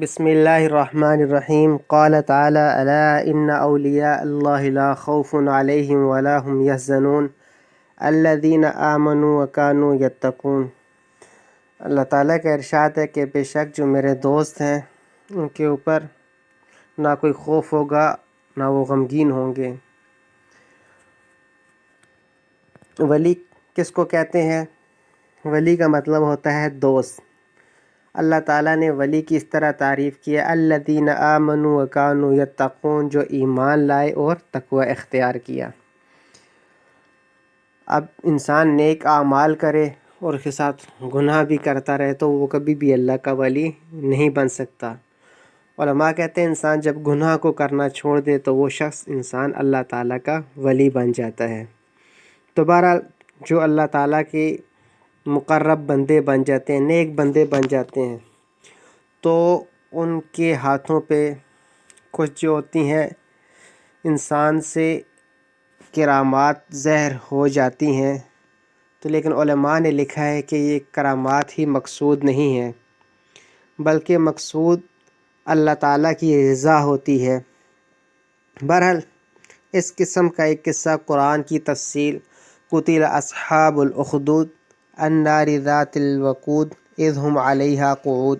بسم اللہ الرحمن الرحیم قال تعالی الا ان اولیاء اللہ لا خوف علیہم ولا هم یحزنون الذین آمنوا وکانوا یتقون۔ اللہ تعالیٰ کا ارشاد ہے کہ بے شک جو میرے دوست ہیں ان کے اوپر نہ کوئی خوف ہوگا نہ وہ غمگین ہوں گے۔ ولی کس کو کہتے ہیں؟ ولی کا مطلب ہوتا ہے دوست۔ اللہ تعالیٰ نے ولی کی اس طرح تعریف کی ہے الذین آمنوا وکانوا یتقون، جو ایمان لائے اور تقوی اختیار کیا۔ اب انسان نیک اعمال کرے اور اس کے ساتھ گناہ بھی کرتا رہے تو وہ کبھی بھی اللہ کا ولی نہیں بن سکتا۔ علماء کہتے ہیں انسان جب گناہ کو کرنا چھوڑ دے تو وہ شخص انسان اللہ تعالیٰ کا ولی بن جاتا ہے۔ تو بہرحال جو اللہ تعالیٰ کے مقرب بندے بن جاتے ہیں، نیک بندے بن جاتے ہیں، تو ان کے ہاتھوں پہ کچھ جو ہوتی ہیں انسان سے کرامات ظاہر ہو جاتی ہیں، تو لیکن علماء نے لکھا ہے کہ یہ کرامات ہی مقصود نہیں ہے، بلکہ مقصود اللہ تعالیٰ کی رضا ہوتی ہے۔ بہرحال اس قسم کا ایک قصہ قرآن کی تفصیل قتل اصحاب الاخدود النار ذات الوقود اذ هم علیہا قعود،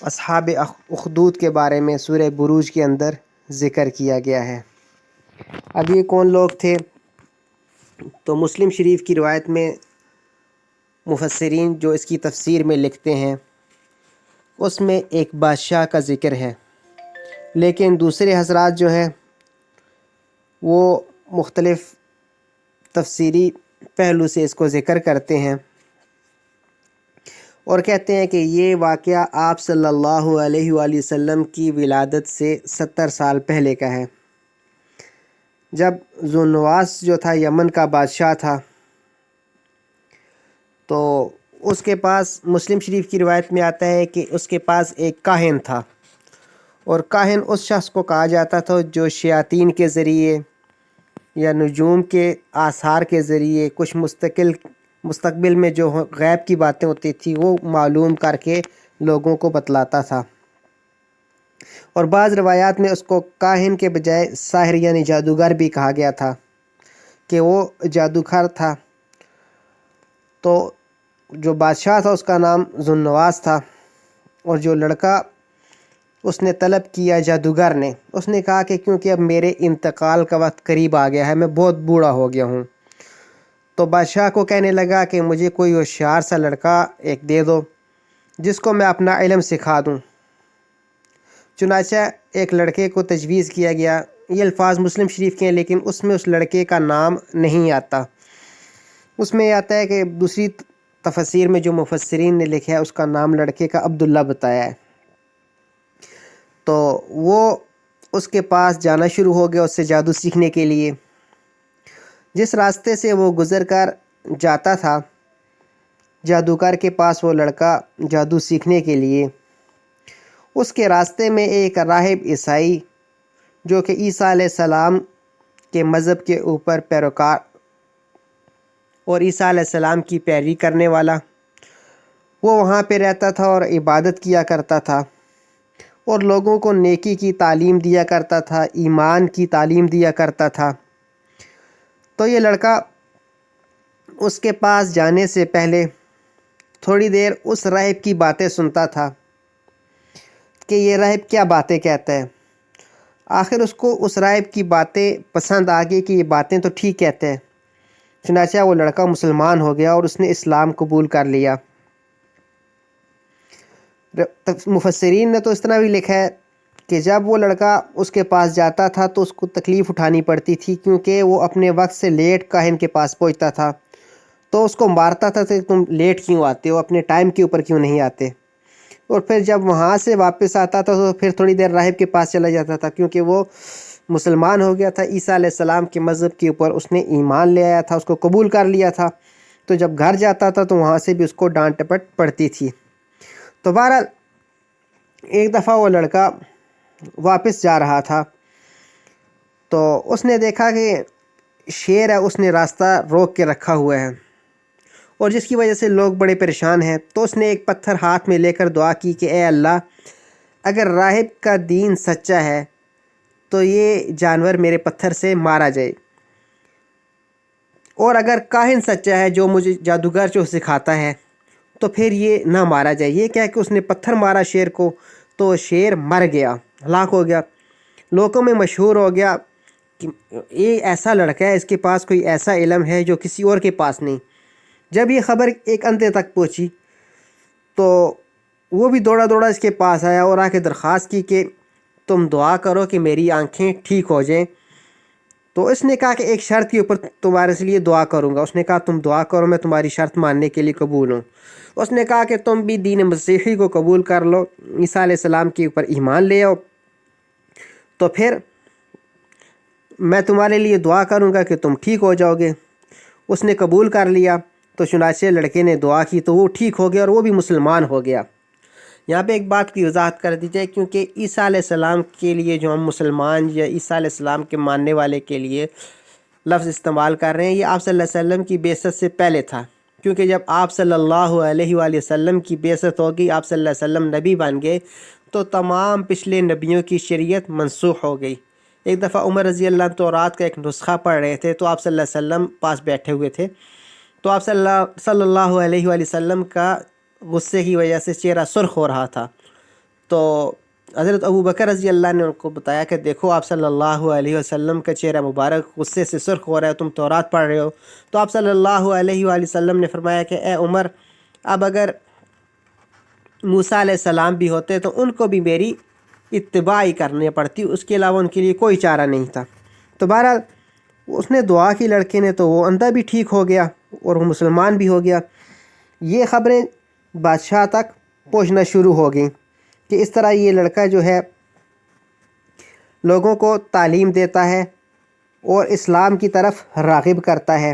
اصحاب اخدود کے بارے میں سورہ بروج کے اندر ذکر کیا گیا ہے۔ اب یہ کون لوگ تھے؟ تو مسلم شریف کی روایت میں مفسرین جو اس کی تفسیر میں لکھتے ہیں اس میں ایک بادشاہ کا ذکر ہے، لیکن دوسرے حضرات جو ہیں وہ مختلف تفسیری پہلو سے اس کو ذکر کرتے ہیں اور کہتے ہیں کہ یہ واقعہ آپ صلی اللہ علیہ وآلہ وسلم کی ولادت سے 70 سال پہلے کا ہے، جب ذو نواس جو تھا یمن کا بادشاہ تھا، تو اس کے پاس مسلم شریف کی روایت میں آتا ہے کہ اس کے پاس ایک کاہن تھا، اور کاہن اس شخص کو کہا جاتا تھا جو شیاطین کے ذریعے یا نجوم کے آثار کے ذریعے کچھ مستقبل میں جو غیب کی باتیں ہوتی تھی وہ معلوم کر کے لوگوں کو بتلاتا تھا۔ اور بعض روایات میں اس کو کاہن کے بجائے ساحر یعنی جادوگر بھی کہا گیا تھا کہ وہ جادوگر تھا۔ تو جو بادشاہ تھا اس کا نام ذو النواس تھا، اور جو لڑکا اس نے طلب کیا جادوگر نے، اس نے کہا کہ کیونکہ اب میرے انتقال کا وقت قریب آ گیا ہے، میں بہت بوڑھا ہو گیا ہوں، تو بادشاہ کو کہنے لگا کہ مجھے کوئی ہوشیار سا لڑکا ایک دے دو جس کو میں اپنا علم سکھا دوں۔ چنانچہ ایک لڑکے کو تجویز کیا گیا۔ یہ الفاظ مسلم شریف کے ہیں لیکن اس میں اس لڑکے کا نام نہیں آتا، اس میں آتا ہے کہ دوسری تفسیر میں جو مفسرین نے لکھا ہے اس کا نام لڑکے کا عبداللہ بتایا ہے۔ تو وہ اس کے پاس جانا شروع ہو گیا اس سے جادو سیکھنے کے لیے۔ جس راستے سے وہ گزر کر جاتا تھا جادوگر کے پاس وہ لڑکا جادو سیکھنے کے لیے، اس کے راستے میں ایک راہب عیسائی جو کہ عیسیٰ علیہ السلام کے مذہب کے اوپر پیروکار اور عیسیٰ علیہ السلام کی پیروی کرنے والا، وہ وہاں پہ رہتا تھا اور عبادت کیا کرتا تھا اور لوگوں کو نیکی کی تعلیم دیا کرتا تھا، ایمان کی تعلیم دیا کرتا تھا۔ تو یہ لڑکا اس کے پاس جانے سے پہلے تھوڑی دیر اس راہب کی باتیں سنتا تھا کہ یہ راہب کیا باتیں کہتا ہے۔ آخر اس کو اس راہب کی باتیں پسند آ گئی کہ یہ باتیں تو ٹھیک کہتے ہیں، چنانچہ وہ لڑکا مسلمان ہو گیا اور اس نے اسلام قبول کر لیا۔ مفسرین نے تو اس طرح بھی لکھا ہے کہ جب وہ لڑکا اس کے پاس جاتا تھا تو اس کو تکلیف اٹھانی پڑتی تھی، کیونکہ وہ اپنے وقت سے لیٹ کاہن کے پاس پہنچتا تھا تو اس کو مارتا تھا کہ تم لیٹ کیوں آتے ہو، اپنے ٹائم کے اوپر کیوں نہیں آتے۔ اور پھر جب وہاں سے واپس آتا تھا تو پھر تھوڑی دیر راہب کے پاس چلا جاتا تھا، کیونکہ وہ مسلمان ہو گیا تھا، عیسیٰ علیہ السلام کے مذہب کے اوپر اس نے ایمان لے آیا تھا، اس کو قبول کر لیا تھا۔ تو جب گھر جاتا تھا تو وہاں سے بھی اس کو ڈانٹ ٹپٹ پڑتی تھی۔ تو بہرحال ایک دفعہ وہ لڑکا واپس جا رہا تھا تو اس نے دیکھا کہ شیر ہے، اس نے راستہ روک کے رکھا ہوا ہے، اور جس کی وجہ سے لوگ بڑے پریشان ہیں۔ تو اس نے ایک پتھر ہاتھ میں لے کر دعا کی کہ اے اللہ، اگر راہب کا دین سچا ہے تو یہ جانور میرے پتھر سے مارا جائے، اور اگر کاہن سچا ہے جو مجھے جادوگر جو سکھاتا ہے تو پھر یہ نہ مارا جائے۔ یہ کہہ کہ اس نے پتھر مارا شیر کو، تو شیر مر گیا، ہلاک ہو گیا۔ لوگوں میں مشہور ہو گیا کہ یہ ایسا لڑکا ہے، اس کے پاس کوئی ایسا علم ہے جو کسی اور کے پاس نہیں۔ جب یہ خبر ایک اندھے تک پہنچی تو وہ بھی دوڑا دوڑا اس کے پاس آیا اور آ کے درخواست کی کہ تم دعا کرو کہ میری آنکھیں ٹھیک ہو جائیں۔ تو اس نے کہا کہ ایک شرط کے اوپر تمہارے سے لیے دعا کروں گا۔ اس نے کہا تم دعا کرو، میں تمہاری شرط ماننے کے لیے قبول ہوں۔ اس نے کہا کہ تم بھی دین مسیحی کو قبول کر لو، عیسیٰ علیہ السلام کے اوپر ایمان لے آؤ، تو پھر میں تمہارے لیے دعا کروں گا کہ تم ٹھیک ہو جاؤ گے۔ اس نے قبول کر لیا، تو چنانچہ لڑکے نے دعا کی تو وہ ٹھیک ہو گیا اور وہ بھی مسلمان ہو گیا۔ یہاں پہ ایک بات کی وضاحت کر دی جائے، کیونکہ عیسیٰ علیہ السلام کے لیے جو ہم مسلمان یا عیسیٰ علیہ السلام کے ماننے والے کے لیے لفظ استعمال کر رہے ہیں، یہ آپ صلی اللہ علیہ وسلم کی بعثت سے پہلے تھا، کیونکہ جب آپ صلی اللہ علیہ وآلہ وسلم کی بعثت ہوگی، آپ صلی اللہ علیہ وسلم نبی بن گئے، تو تمام پچھلے نبیوں کی شریعت منسوخ ہو گئی۔ ایک دفعہ عمر رضی اللہ عنہ تورات کا ایک نسخہ پڑھ رہے تھے، تو آپ صلی اللہ علیہ وسلم پاس بیٹھے ہوئے تھے، تو آپ صلی اللہ علیہ وآلہ وسلم کا غصے کی وجہ سے چہرہ سرخ ہو رہا تھا۔ تو حضرت ابو بکر رضی اللہ عنہ نے ان کو بتایا کہ دیکھو آپ صلی اللہ علیہ وسلم کا چہرہ مبارک غصے سے سرخ ہو رہا ہے، تم تورات پڑھ رہے ہو۔ تو آپ صلی اللہ علیہ وآلہ وسلم نے فرمایا کہ اے عمر، اب اگر موسیٰ علیہ السلام بھی ہوتے تو ان کو بھی میری اتباع ہی کرنی پڑتی، اس کے علاوہ ان کے لیے کوئی چارہ نہیں تھا۔ تو بہرحال اس نے دعا کی لڑکے نے، تو وہ اندھا بھی ٹھیک ہو گیا اور وہ مسلمان بھی ہو گیا۔ یہ خبریں بادشاہ تک پہنچنا شروع ہو گئیں کہ اس طرح یہ لڑکا جو ہے لوگوں کو تعلیم دیتا ہے اور اسلام کی طرف راغب کرتا ہے۔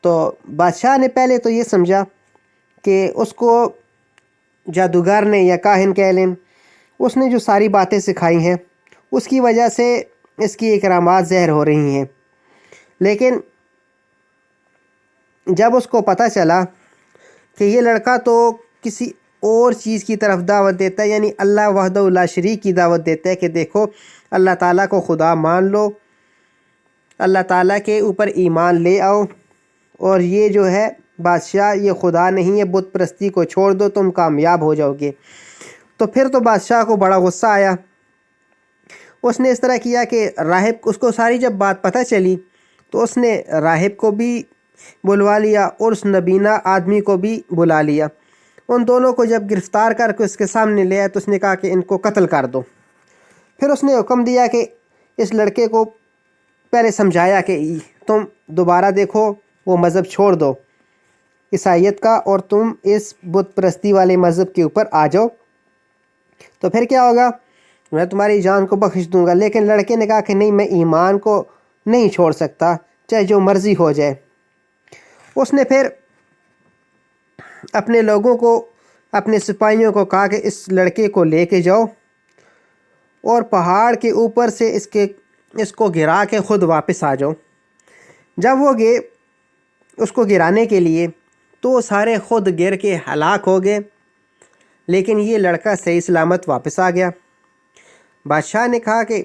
تو بادشاہ نے پہلے تو یہ سمجھا کہ اس کو جادوگر نے یا کاہن کہہ لیں، اس نے جو ساری باتیں سکھائی ہیں اس کی وجہ سے اس کی اکرامات ظاہر ہو رہی ہیں، لیکن جب اس کو پتہ چلا کہ یہ لڑکا تو کسی اور چیز کی طرف دعوت دیتا ہے، یعنی اللہ وحدہ لا شریک کی دعوت دیتا ہے کہ دیکھو اللہ تعالیٰ کو خدا مان لو، اللہ تعالیٰ کے اوپر ایمان لے آؤ، اور یہ جو ہے بادشاہ یہ خدا نہیں ہے، بت پرستی کو چھوڑ دو، تم کامیاب ہو جاؤ گے۔ تو پھر تو بادشاہ کو بڑا غصہ آیا۔ اس نے اس طرح کیا کہ راہب، اس کو ساری جب بات پتہ چلی تو اس نے راہب کو بھی بلوا لیا اور اس نبینہ آدمی کو بھی بلا لیا۔ ان دونوں کو جب گرفتار کر کے اس کے سامنے لے آیا تو اس نے کہا کہ ان کو قتل کر دو۔ پھر اس نے حکم دیا کہ اس لڑکے کو پہلے سمجھایا کہ تم دوبارہ دیکھو وہ مذہب چھوڑ دو عیسائیت کا، اور تم اس بت پرستی والے مذہب کے اوپر آ جاؤ، تو پھر کیا ہوگا، میں تمہاری جان کو بخش دوں گا۔ لیکن لڑکے نے کہا کہ نہیں، میں ایمان کو نہیں چھوڑ سکتا، چاہے جو مرضی ہو جائے۔ اس نے پھر اپنے لوگوں کو، اپنے سپاہیوں کو کہا کہ اس لڑکے کو لے کے جاؤ اور پہاڑ کے اوپر سے اس کو گرا کے خود واپس آ جاؤ۔ جب وہ گئے اس کو گرانے کے لیے تو وہ سارے خود گر کے ہلاک ہو گئے، لیکن یہ لڑکا صحیح سلامت واپس آ گیا۔ بادشاہ نے کہا کہ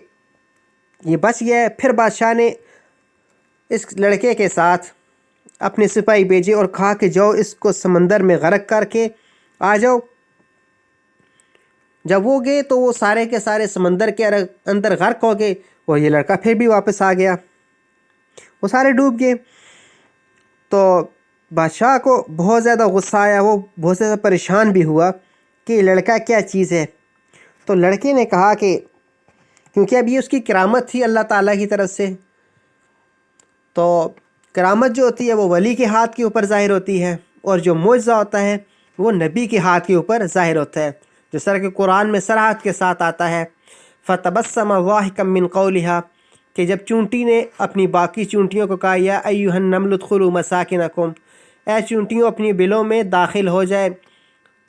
یہ بچ گیا ہے۔ پھر بادشاہ نے اس لڑکے کے ساتھ اپنے سپاہی بھیجے اور کہا کہ جاؤ اس کو سمندر میں غرق کر کے آ جاؤ۔ جب وہ گئے تو وہ سارے کے سارے سمندر کے اندر غرق ہو گئے، اور یہ لڑکا پھر بھی واپس آ گیا، وہ سارے ڈوب گئے۔ تو بادشاہ کو بہت زیادہ غصہ آیا، وہ بہت زیادہ پریشان بھی ہوا کہ یہ لڑکا کیا چیز ہے۔ تو لڑکے نے کہا کہ کیونکہ اب یہ اس کی کرامت تھی اللہ تعالیٰ کی طرف سے، تو کرامت جو ہوتی ہے وہ ولی کے ہاتھ کے اوپر ظاہر ہوتی ہے، اور جو معجزہ ہوتا ہے وہ نبی کے ہاتھ کے اوپر ظاہر ہوتا ہے، جس طرح کہ قرآن میں صراحت کے ساتھ آتا ہے فَتَبَسَّمَ ضَاحِكًا مِّن قَوْلِهَا، کہ جب چونٹی نے اپنی باقی چونٹیوں کو کہا یا ایھا النمل ادخلوا مساکنکم، اے چونٹیوں اپنی بلوں میں داخل ہو جائے،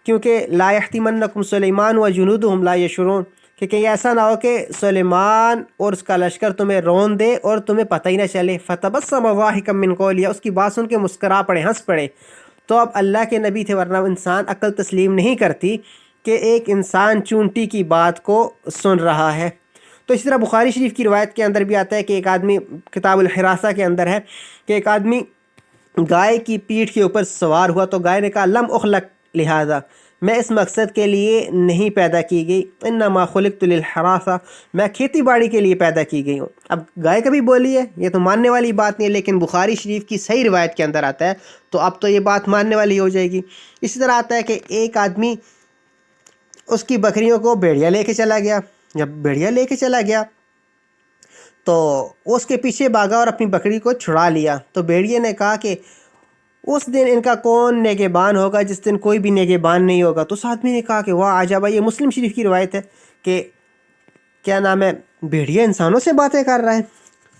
کیونکہ لا یحطمنکم سلیمان وجنودہم لا یشعرون، کہ کہیں ایسا نہ ہو کہ سلیمان اور اس کا لشکر تمہیں رون دے اور تمہیں پتہ ہی نہ چلے۔ فتبسم ضاحکا من قولها، اس کی بات سن کے مسکرا پڑے، ہنس پڑے۔ تو اب اللہ کے نبی تھے، ورنہ انسان عقل تسلیم نہیں کرتی کہ ایک انسان چونٹی کی بات کو سن رہا ہے۔ تو اسی طرح بخاری شریف کی روایت کے اندر بھی آتا ہے کہ ایک آدمی، کتاب الحراسہ کے اندر ہے کہ ایک آدمی گائے کی پیٹھ کے اوپر سوار ہوا، تو گائے نے کہا لم اخلق لہذا، میں اس مقصد کے لیے نہیں پیدا کی گئی، انما خلقت للحراسہ، میں کھیتی باڑی کے لیے پیدا کی گئی ہوں۔ اب گائے کبھی بولی ہے، یہ تو ماننے والی بات نہیں ہے، لیکن بخاری شریف کی صحیح روایت کے اندر آتا ہے تو اب تو یہ بات ماننے والی ہو جائے گی۔ اسی طرح آتا ہے کہ ایک آدمی اس کی بکریوں کو بھیڑیا لے کے چلا گیا، جب بھیڑیا لے کے چلا گیا تو اس کے پیچھے بھاگا اور اپنی بکری کو چھڑا لیا۔ تو بھیڑیے نے کہا کہ اس دن ان کا کون نگہبان ہوگا جس دن کوئی بھی نگہبان نہیں ہوگا۔ تو اس آدمی نے کہا کہ واہ عجب، یہ مسلم شریف کی روایت ہے کہ کیا نام ہے، بھیڑیا انسانوں سے باتیں کر رہا ہے۔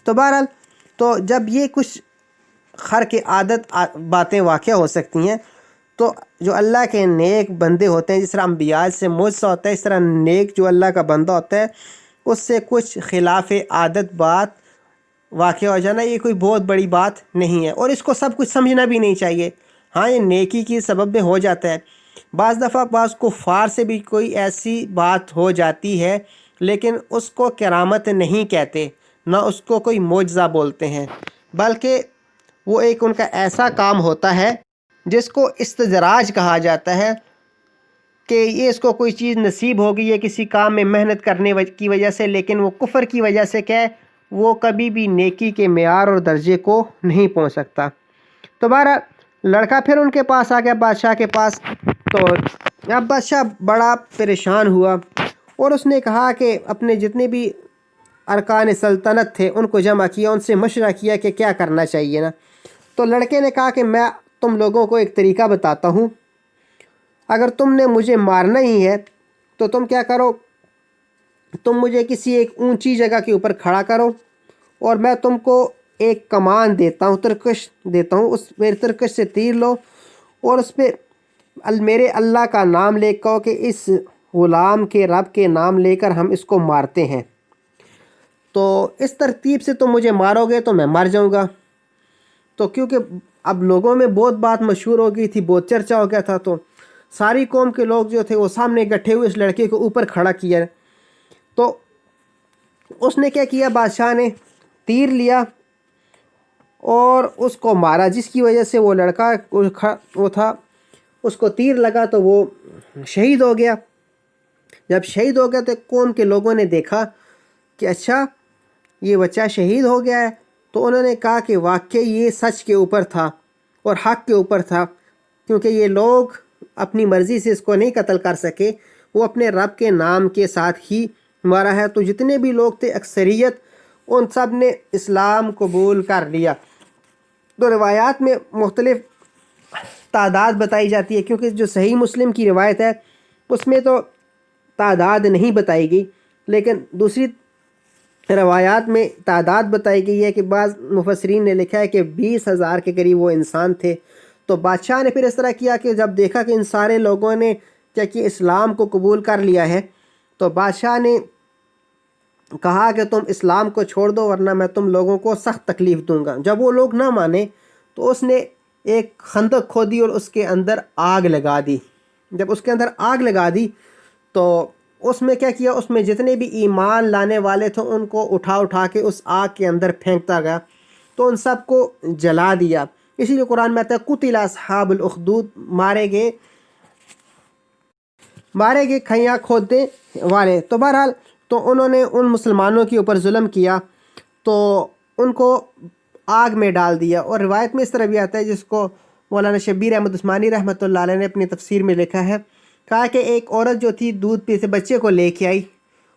تو بہرحال تو جب یہ کچھ خرق عادت باتیں واقع ہو سکتی ہیں، تو جو اللہ کے نیک بندے ہوتے ہیں، جس طرح انبیاء سے معجزہ ہوتا ہے، اس طرح نیک جو اللہ کا بندہ ہوتا ہے اس سے کچھ خلاف عادت بات واقع ہو جانا یہ کوئی بہت بڑی بات نہیں ہے، اور اس کو سب کچھ سمجھنا بھی نہیں چاہیے۔ ہاں یہ نیکی کی سبب میں ہو جاتا ہے، بعض دفعہ بعض کفار سے بھی کوئی ایسی بات ہو جاتی ہے لیکن اس کو کرامت نہیں کہتے، نہ اس کو کوئی معجزہ بولتے ہیں، بلکہ وہ ایک ان کا ایسا کام ہوتا ہے جس کو استدراج کہا جاتا ہے کہ یہ اس کو کوئی چیز نصیب ہوگی ہے کسی کام میں محنت کرنے کی وجہ سے، لیکن وہ کفر کی وجہ سے کیا ہے، وہ کبھی بھی نیکی کے معیار اور درجے کو نہیں پہنچ سکتا۔ تو بہرحال لڑکا پھر ان کے پاس آ گیا، بادشاہ کے پاس۔ تو اب بادشاہ بڑا پریشان ہوا اور اس نے کہا کہ اپنے جتنے بھی ارکان سلطنت تھے ان کو جمع کیا، ان سے مشورہ کیا کہ کیا کرنا چاہیے نا۔ تو لڑکے نے کہا کہ میں تم لوگوں کو ایک طریقہ بتاتا ہوں، اگر تم نے مجھے مارنا ہی ہے تو تم کیا کرو، تم مجھے کسی ایک اونچی جگہ کے اوپر کھڑا کرو اور میں تم کو ایک کمان دیتا ہوں، ترکش دیتا ہوں، اس میرے ترکش سے تیر لو اور اس پہ میرے اللہ کا نام لے کہو کہ اس غلام کے رب کے نام لے کر ہم اس کو مارتے ہیں، تو اس ترتیب سے تم مجھے مارو گے تو میں مر جاؤں گا۔ تو کیونکہ اب لوگوں میں بہت بات مشہور ہو گئی تھی، بہت چرچا ہو گیا تھا، تو ساری قوم کے لوگ جو تھے وہ سامنے اکٹھے ہوئے، اس لڑکے کو اوپر کھڑا کیا۔ تو اس نے کیا کیا، بادشاہ نے تیر لیا اور اس کو مارا، جس کی وجہ سے وہ لڑکا وہ تھا اس کو تیر لگا تو وہ شہید ہو گیا۔ جب شہید ہو گیا تو قوم کے لوگوں نے دیکھا کہ اچھا یہ بچہ شہید ہو گیا ہے، تو انہوں نے کہا کہ واقعی یہ سچ کے اوپر تھا اور حق کے اوپر تھا، کیونکہ یہ لوگ اپنی مرضی سے اس کو نہیں قتل کر سکے، وہ اپنے رب کے نام کے ساتھ ہی مارا ہے۔ تو جتنے بھی لوگ تھے اکثریت ان سب نے اسلام قبول کر لیا۔ تو روایات میں مختلف تعداد بتائی جاتی ہے، کیونکہ جو صحیح مسلم کی روایت ہے اس میں تو تعداد نہیں بتائی گئی، لیکن دوسری روایات میں تعداد بتائی گئی ہے کہ بعض مفسرین نے لکھا ہے کہ 20,000 کے قریب وہ انسان تھے۔ تو بادشاہ نے پھر اس طرح کیا کہ جب دیکھا کہ ان سارے لوگوں نے کیا کہ اسلام کو قبول کر لیا ہے، تو بادشاہ نے کہا کہ تم اسلام کو چھوڑ دو ورنہ میں تم لوگوں کو سخت تکلیف دوں گا۔ جب وہ لوگ نہ مانے تو اس نے ایک خندق کھودی اور اس کے اندر آگ لگا دی۔ جب اس کے اندر آگ لگا دی تو اس میں کیا کیا، اس میں جتنے بھی ایمان لانے والے تھے ان کو اٹھا اٹھا کے اس آگ کے اندر پھینکتا گیا، تو ان سب کو جلا دیا۔ اسی لیے قرآن میں آتا ہے قتل اصحاب الاخدود، مارے گئے کھیاں کھودنے والے۔ تو بہرحال تو انہوں نے ان مسلمانوں کے اوپر ظلم کیا تو ان کو آگ میں ڈال دیا۔ اور روایت میں اس طرح بھی آتا ہے، جس کو مولانا شبیر احمد عثمانی رحمۃ اللہ علیہ نے اپنی تفسیر میں لکھا ہے، کہا کہ ایک عورت جو تھی دودھ پی سے بچے کو لے کے آئی،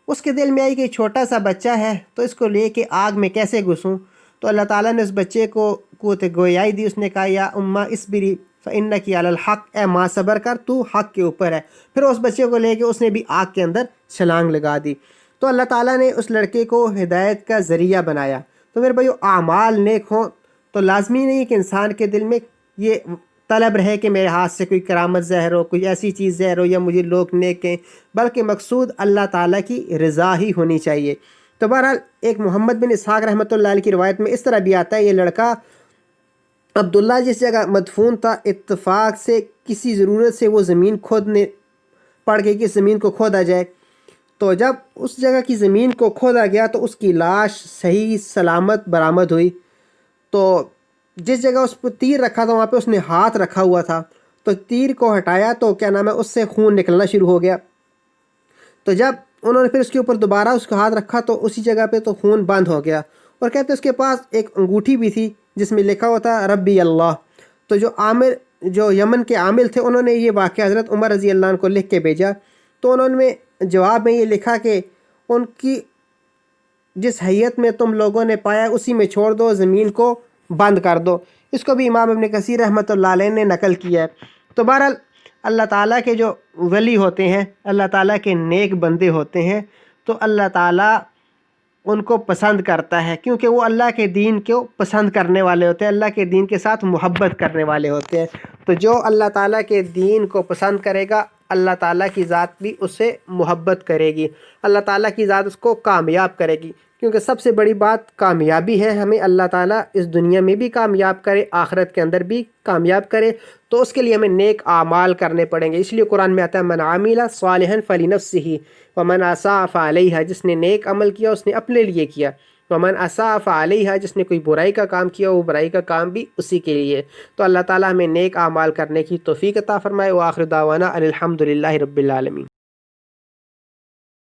اس کے دل میں آئی کہ چھوٹا سا بچہ ہے تو اس کو لے کے آگ میں کیسے گھسوں، تو اللہ تعالیٰ نے اس بچے کو قوت گویائی دی۔ اس نے کہا یا اماں اصبری فإنک علی الحق، اے ماں صبر کر، تو حق کے اوپر ہے۔ پھر اس بچے کو لے کے اس نے بھی آگ کے اندر چھلانگ لگا دی۔ تو اللہ تعالیٰ نے اس لڑکے کو ہدایت کا ذریعہ بنایا۔ تو میرے بھائیو، اعمال نیک ہوں تو لازمی نہیں کہ انسان کے دل میں یہ طلب رہے کہ میرے ہاتھ سے کوئی کرامت ظاہر ہو، کوئی ایسی چیز ظاہر ہو، یا مجھے لوگ نیک کہیں، بلکہ مقصود اللہ تعالیٰ کی رضا ہی ہونی چاہیے۔ تو بہرحال ایک محمد بن اسحاق رحمۃ اللہ علیہ کی روایت میں اس طرح بھی آتا ہے، یہ لڑکا عبداللہ جس جگہ مدفون تھا، اتفاق سے کسی ضرورت سے وہ زمین کھودنے پڑ گئی کہ زمین کو کھودا جائے، تو جب اس جگہ کی زمین کو کھودا گیا تو اس کی لاش صحیح سلامت برآمد ہوئی۔ تو جس جگہ اس پہ تیر رکھا تھا وہاں پہ اس نے ہاتھ رکھا ہوا تھا، تو تیر کو ہٹایا تو کیا نام ہے اس سے خون نکلنا شروع ہو گیا۔ تو جب انہوں نے پھر اس کے اوپر دوبارہ اس کا ہاتھ رکھا تو اسی جگہ پہ تو خون بند ہو گیا، اور کہتے اس کے پاس ایک انگوٹھی بھی تھی جس میں لکھا ہوا تھا ربی اللہ۔ تو جو یمن کے عامل تھے انہوں نے یہ واقعہ حضرت عمر رضی اللہ عنہ کو لکھ کے بھیجا، تو انہوں نے جواب میں یہ لکھا کہ ان کی جس حیت میں تم لوگوں نے پایا اسی میں چھوڑ دو، زمین کو بند کر دو۔ اس کو بھی امام ابن کثیر رحمۃ اللہ علیہ نے نقل کیا ہے۔ تو بہرحال اللہ تعالیٰ کے جو ولی ہوتے ہیں، اللہ تعالیٰ کے نیک بندے ہوتے ہیں، تو اللہ تعالیٰ ان کو پسند کرتا ہے، کیونکہ وہ اللہ کے دین کو پسند کرنے والے ہوتے ہیں، اللہ کے دین کے ساتھ محبت کرنے والے ہوتے ہیں۔ تو جو اللہ تعالیٰ کے دین کو پسند کرے گا، اللہ تعالیٰ کی ذات بھی اس سے محبت کرے گی، اللہ تعالیٰ کی ذات اس کو کامیاب کرے گی، کیونکہ سب سے بڑی بات کامیابی ہے۔ ہمیں اللہ تعالیٰ اس دنیا میں بھی کامیاب کرے، آخرت کے اندر بھی کامیاب کرے، تو اس کے لیے ہمیں نیک اعمال کرنے پڑیں گے۔ اس لیے قرآن میں آتا ہے من عمل صالحا فلنفسہ ومن اساء فعلیہا، جس نے نیک عمل کیا اس نے اپنے لیے کیا، ومن اساء فعلیہا، جس نے کوئی برائی کا کام کیا وہ برائی کا کام بھی اسی کے لیے۔ تو اللہ تعالیٰ ہمیں نیک اعمال کرنے کی توفیق عطا فرمائے۔ وآخر دعوانا ان الحمد للہ رب العالمین۔